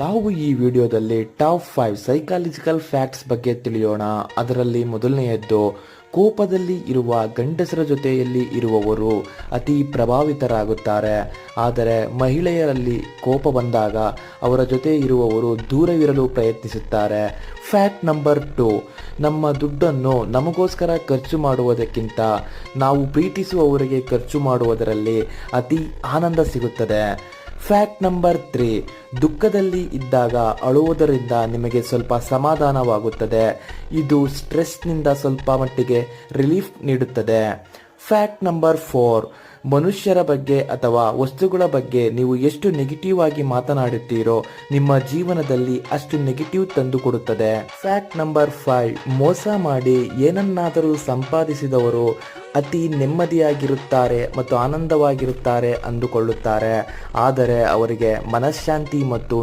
ನಾವು ಈ ವಿಡಿಯೋದಲ್ಲಿ ಟಾಪ್ 5 ಸೈಕಾಲಜಿಕಲ್ ಫ್ಯಾಕ್ಟ್ಸ್ ಬಗ್ಗೆ ತಿಳಿಯೋಣ. ಅದರಲ್ಲಿ ಮೊದಲನೆಯದ್ದು, ಕೋಪದಲ್ಲಿ ಇರುವ ಗಂಡಸರ ಜೊತೆಯಲ್ಲಿ ಇರುವವರು ಅತಿ ಪ್ರಭಾವಿತರಾಗುತ್ತಾರೆ. ಆದರೆ ಮಹಿಳೆಯರಲ್ಲಿ ಕೋಪ ಬಂದಾಗ ಅವರ ಜೊತೆ ಇರುವವರು ದೂರವಿರಲು ಪ್ರಯತ್ನಿಸುತ್ತಾರೆ. ಫ್ಯಾಕ್ಟ್ ನಂಬರ್ 2, ನಮ್ಮ ದುಡ್ಡನ್ನು ನಮಗೋಸ್ಕರ ಖರ್ಚು ಮಾಡುವುದಕ್ಕಿಂತ ನಾವು ಪ್ರೀತಿಸುವವರಿಗೆ ಖರ್ಚು ಮಾಡುವುದರಲ್ಲಿ ಅತಿ ಆನಂದ ಸಿಗುತ್ತದೆ. ಫ್ಯಾಕ್ಟ್ ನಂಬರ್ 3, ದುಃಖದಲ್ಲಿ ಇದ್ದಾಗ ಅಳುವುದರಿಂದ ನಿಮಗೆ ಸ್ವಲ್ಪ ಸಮಾಧಾನವಾಗುತ್ತದೆ. ಇದು ಸ್ಟ್ರೆಸ್ನಿಂದ ಸ್ವಲ್ಪ ಮಟ್ಟಿಗೆ ರಿಲೀಫ್ ನೀಡುತ್ತದೆ. ಫ್ಯಾಕ್ಟ್ ನಂಬರ್ 4, ಮನುಷ್ಯರ ಬಗ್ಗೆ ಅಥವಾ ವಸ್ತುಗಳ ಬಗ್ಗೆ ನೀವು ಎಷ್ಟು ನೆಗೆಟಿವ್ ಆಗಿ ಮಾತನಾಡುತ್ತೀರೋ ನಿಮ್ಮ ಜೀವನದಲ್ಲಿ ಅಷ್ಟು ನೆಗೆಟಿವ್ ತಂದುಕೊಡುತ್ತದೆ. ಫ್ಯಾಕ್ಟ್ ನಂಬರ್ 5, ಮೋಸ ಮಾಡಿ ಏನನ್ನಾದರೂ ಸಂಪಾದಿಸಿದವರು ಅತಿ ನೆಮ್ಮದಿಯಾಗಿರುತ್ತಾರೆ ಮತ್ತು ಆನಂದವಾಗಿರುತ್ತಾರೆ ಅಂದುಕೊಳ್ಳುತ್ತಾರೆ. ಆದರೆ ಅವರಿಗೆ ಮನಃಶಾಂತಿ ಮತ್ತು